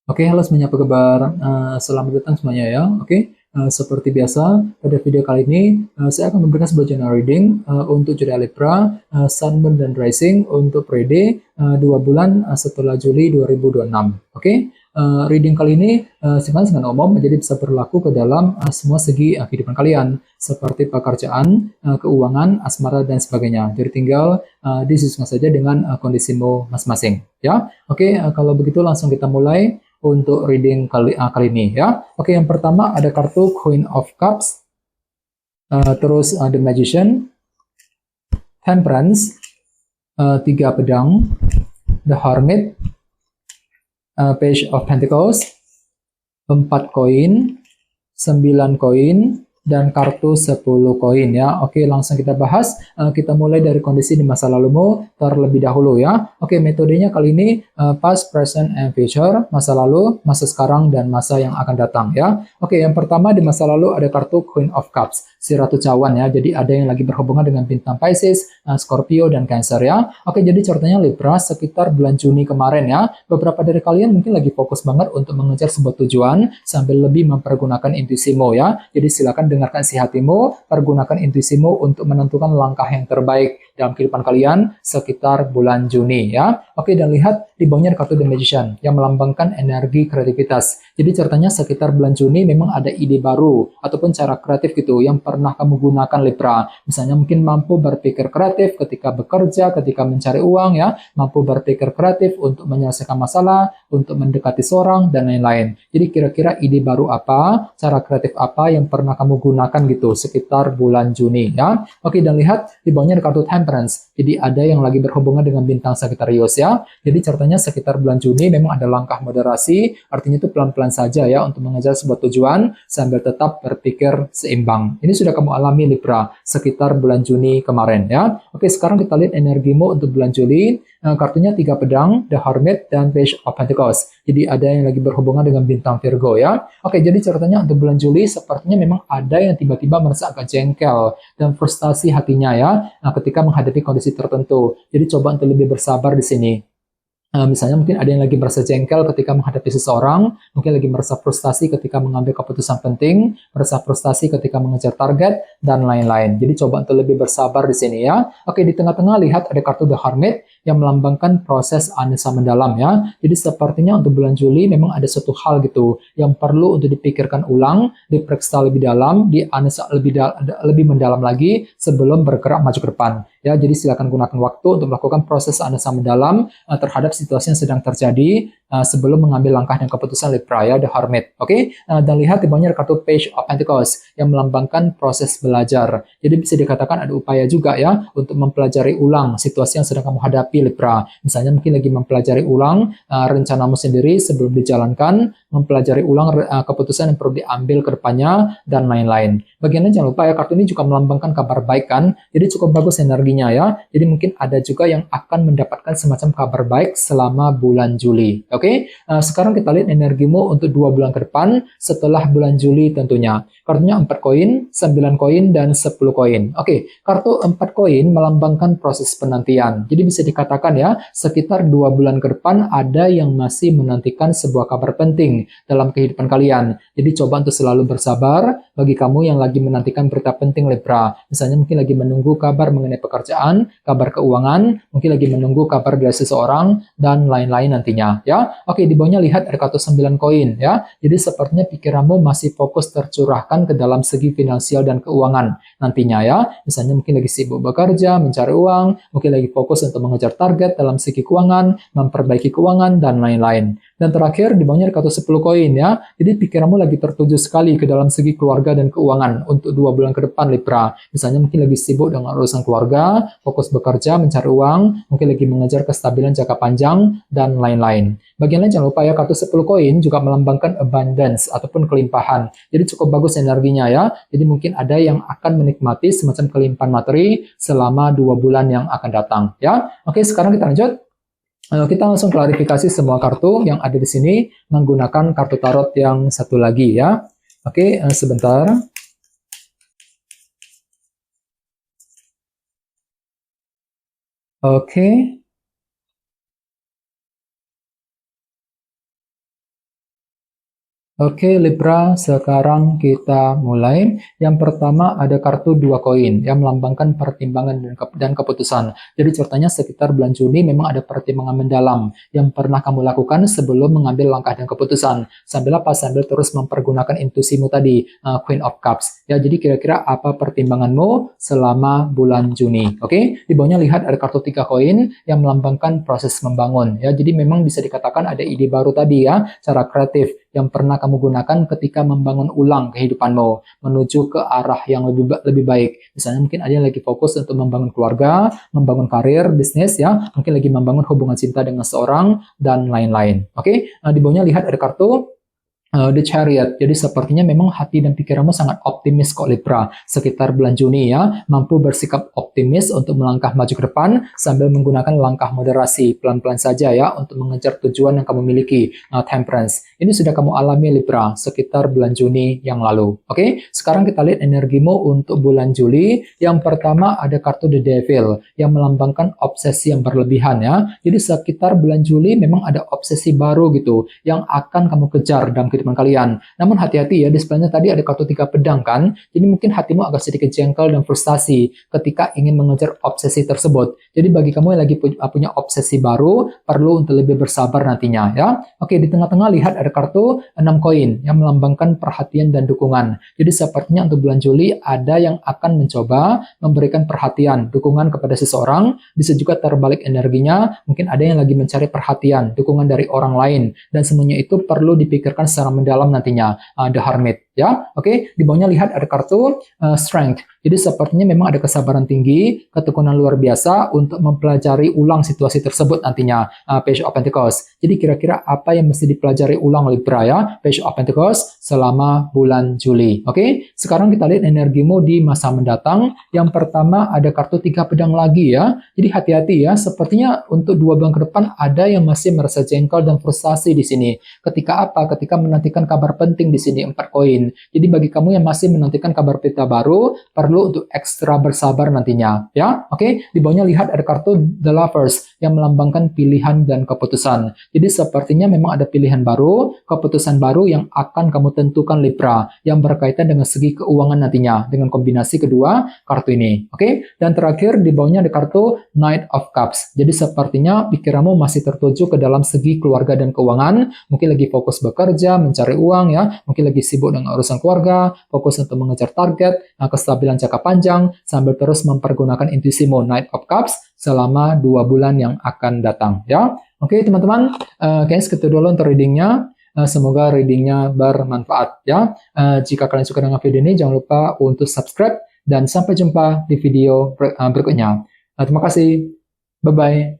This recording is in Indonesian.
Oke, halo semuanya, apa kabar? Selamat datang semuanya ya. Oke, seperti biasa, pada video kali ini saya akan memberikan sebuah general reading untuk zodiak Libra, Sun, Moon, dan Rising untuk periode 2 bulan setelah Juli 2026. Oke, reading kali ini sifatnya sangat umum, jadi bisa berlaku ke dalam semua segi kehidupan kalian, seperti pekerjaan, keuangan, asmara, dan sebagainya. Jadi tinggal disesuaikan saja dengan kondisimu masing-masing. Ya, oke, kalau begitu langsung kita mulai untuk reading kali ini ya. Oke, yang pertama ada kartu Queen of Cups, terus The Magician, Temperance, 3 pedang, The Hermit, Page of Pentacles, 4 koin, 9 koin, dan kartu 10 koin ya. Oke, langsung kita bahas. Kita mulai dari kondisi di masa lalumu terlebih dahulu ya. Oke, metodenya kali ini past, present, and future. Masa lalu, masa sekarang, dan masa yang akan datang ya. Oke, yang pertama di masa lalu ada kartu Queen of Cups, si Ratu Cawan ya. Jadi ada yang lagi berhubungan dengan bintang Pisces, Scorpio, dan Cancer ya. Oke, jadi ceritanya Libra sekitar bulan Juni kemarin ya. Beberapa dari kalian mungkin lagi fokus banget untuk mengejar sebuah tujuan sambil lebih mempergunakan intuisimu ya. Jadi silakan dengarkan isi hatimu, pergunakan intuisimu untuk menentukan langkah yang terbaik dalam kehidupan kalian sekitar bulan Juni ya. Oke, dan lihat di bawahnya ada kartu The Magician yang melambangkan energi kreativitas. Jadi ceritanya sekitar bulan Juni memang ada ide baru ataupun cara kreatif gitu yang pernah kamu gunakan Libra. Misalnya mungkin mampu berpikir kreatif ketika bekerja, ketika mencari uang ya, mampu berpikir kreatif untuk menyelesaikan masalah, untuk mendekati seorang, dan lain-lain. Jadi kira-kira ide baru apa, cara kreatif apa yang pernah kamu gunakan gitu sekitar bulan Juni ya. Oke, dan lihat di bawahnya ada kartu Temperance. Jadi ada yang lagi berhubungan dengan bintang Sagittarius ya. Jadi ceritanya sekitar bulan Juni memang ada langkah moderasi, artinya itu pelan-pelan saja ya untuk mengejar sebuah tujuan sambil tetap berpikir seimbang. Ini sudah kamu alami Libra sekitar bulan Juni kemarin ya. Oke, sekarang kita lihat energimu untuk bulan Juli. Kartunya 3 pedang, The Hermit, dan Page of Pentacles. Jadi ada yang lagi berhubungan dengan bintang Virgo ya. Oke, jadi ceritanya untuk bulan Juli sepertinya memang ada yang tiba-tiba merasa agak jengkel dan frustasi hatinya ya, ketika menghadapi kondisi tertentu. Jadi coba untuk lebih bersabar di sini. Misalnya mungkin ada yang lagi merasa jengkel ketika menghadapi seseorang, mungkin lagi merasa frustasi ketika mengambil keputusan penting, merasa frustasi ketika mengejar target, dan lain-lain. Jadi coba untuk lebih bersabar di sini ya. Oke, di tengah-tengah lihat ada kartu The Hermit yang melambangkan proses analisa mendalam ya. Jadi sepertinya untuk bulan Juli memang ada suatu hal gitu yang perlu untuk dipikirkan ulang, diperiksa lebih dalam, dianalisa lebih mendalam lagi sebelum bergerak maju ke depan. Ya, jadi silakan gunakan waktu untuk melakukan proses analisa mendalam terhadap situasi yang sedang terjadi sebelum mengambil langkah dan keputusan Libra ya, The Hermit. Oke, dan lihat di bawahnya ada kartu Page of Pentacles yang melambangkan proses belajar. Jadi bisa dikatakan ada upaya juga ya untuk mempelajari ulang situasi yang sedang kamu hadapi Libra. Misalnya mungkin lagi mempelajari ulang rencanamu sendiri sebelum dijalankan, mempelajari ulang keputusan yang perlu diambil ke depannya, dan lain-lain. Bagiannya jangan lupa ya, kartu ini juga melambangkan kabar baik kan, jadi cukup bagus energinya ya. Jadi mungkin ada juga yang akan mendapatkan semacam kabar baik selama bulan Juli. Oke, sekarang kita lihat energimu untuk 2 bulan ke depan setelah bulan Juli tentunya. Kartunya 4 koin, 9 koin, dan 10 koin. Oke, kartu 4 koin melambangkan proses penantian. Jadi bisa dikatakan ya, sekitar 2 bulan ke depan ada yang masih menantikan sebuah kabar penting dalam kehidupan kalian. Jadi coba untuk selalu bersabar bagi kamu yang lagi menantikan berita penting Libra. Misalnya mungkin lagi menunggu kabar mengenai pekerjaan, kabar keuangan, mungkin lagi menunggu kabar dari seseorang, dan lain-lain nantinya ya. Oke, di bawahnya lihat ada kartu 9 koin ya. Jadi sepertinya pikiranmu masih fokus tercurahkan ke dalam segi finansial dan keuangan nantinya ya. Misalnya mungkin lagi sibuk bekerja, mencari uang, mungkin lagi fokus untuk mengejar target dalam segi keuangan, memperbaiki keuangan, dan lain-lain. Dan terakhir di bawahnya ada kartu 10 koin ya. Jadi pikiranmu lagi tertuju sekali ke dalam segi keluarga dan keuangan untuk 2 bulan ke depan Libra. Misalnya mungkin lagi sibuk dengan urusan keluarga, fokus bekerja, mencari uang, mungkin lagi mengejar kestabilan jangka panjang, dan lain-lain. Bagian lain jangan lupa ya, kartu 10 koin juga melambangkan abundance ataupun kelimpahan. Jadi cukup bagus energinya ya. Jadi mungkin ada yang akan menikmati semacam kelimpahan materi selama 2 bulan yang akan datang ya. Oke, sekarang kita lanjut. Kita langsung klarifikasi semua kartu yang ada di sini menggunakan kartu tarot yang satu lagi ya. Oke, sebentar. Oke. Oke Libra, sekarang kita mulai. Yang pertama ada kartu 2 koin yang melambangkan pertimbangan dan keputusan. Jadi ceritanya sekitar bulan Juni memang ada pertimbangan mendalam yang pernah kamu lakukan sebelum mengambil langkah dan keputusan. Sambil apa? Sambil terus mempergunakan intuisimu tadi, Queen of Cups. Ya, jadi kira-kira apa pertimbanganmu selama bulan Juni? Oke, di bawahnya lihat ada kartu 3 koin yang melambangkan proses membangun. Ya, jadi memang bisa dikatakan ada ide baru tadi ya, cara kreatif yang pernah kamu gunakan ketika membangun ulang kehidupanmu menuju ke arah yang lebih baik. Misalnya mungkin ada yang lagi fokus untuk membangun keluarga, membangun karir, bisnis ya, mungkin lagi membangun hubungan cinta dengan seorang dan lain-lain. Oke, nah, di bawahnya lihat ada kartu The Chariot. Jadi sepertinya memang hati dan pikiranmu sangat optimis kok Libra. Sekitar bulan Juni ya, mampu bersikap optimis untuk melangkah maju ke depan sambil menggunakan langkah moderasi, pelan-pelan saja ya untuk mengejar tujuan yang kamu miliki. Temperance. Ini sudah kamu alami Libra sekitar bulan Juni yang lalu. Oke, sekarang kita lihat energimu untuk bulan Juli. Yang pertama ada kartu The Devil yang melambangkan obsesi yang berlebihan ya. Jadi sekitar bulan Juli memang ada obsesi baru gitu yang akan kamu kejar dalam kehidupan kalian. Namun hati-hati ya, di sebelahnya tadi ada kartu 3 pedang kan, jadi mungkin hatimu agak sedikit jengkel dan frustasi ketika ingin mengejar obsesi tersebut. Jadi bagi kamu yang lagi punya obsesi baru, perlu untuk lebih bersabar nantinya ya. Oke, di tengah-tengah lihat ada kartu 6 koin yang melambangkan perhatian dan dukungan. Jadi sepertinya untuk bulan Juli ada yang akan mencoba memberikan perhatian, dukungan kepada seseorang, bisa juga terbalik energinya, mungkin ada yang lagi mencari perhatian, dukungan dari orang lain, dan semuanya itu perlu dipikirkan secara mendalam nantinya, The Hermit ya. Oke, di bawahnya lihat ada kartu Strength. Jadi sepertinya memang ada kesabaran tinggi, ketekunan luar biasa untuk mempelajari ulang situasi tersebut nantinya, Page of Pentacles. Jadi kira-kira apa yang mesti dipelajari ulang Libra ya, Page of Pentacles selama bulan Juli. Oke, sekarang kita lihat energimu di masa mendatang. Yang pertama ada kartu 3 pedang lagi ya. Jadi hati-hati ya, sepertinya untuk 2 bulan ke depan ada yang masih merasa jengkel dan frustasi di sini. Ketika apa? Ketika menantikan kabar penting di sini 4 koin. Jadi bagi kamu yang masih menantikan kabar berita baru, perlu untuk ekstra bersabar nantinya, ya. Oke, di bawahnya lihat ada kartu The Lovers yang melambangkan pilihan dan keputusan. Jadi sepertinya memang ada pilihan baru, keputusan baru yang akan kamu tentukan Libra, yang berkaitan dengan segi keuangan nantinya dengan kombinasi kedua kartu ini. Oke, dan terakhir di bawahnya ada kartu Knight of Cups. Jadi sepertinya pikiranmu masih tertuju ke dalam segi keluarga dan keuangan, mungkin lagi fokus bekerja, mencari uang ya, mungkin lagi sibuk dengan urusan keluarga, fokus untuk mengejar target, kestabilan jangka panjang, sambil terus mempergunakan intuisimu Knight of Cups selama 2 bulan yang akan datang ya. Oke teman-teman, kayaknya segitu dulu untuk readingnya. Semoga readingnya bermanfaat ya. Jika kalian suka dengan video ini, jangan lupa untuk subscribe dan sampai jumpa di video berikutnya. Terima kasih. Bye-bye.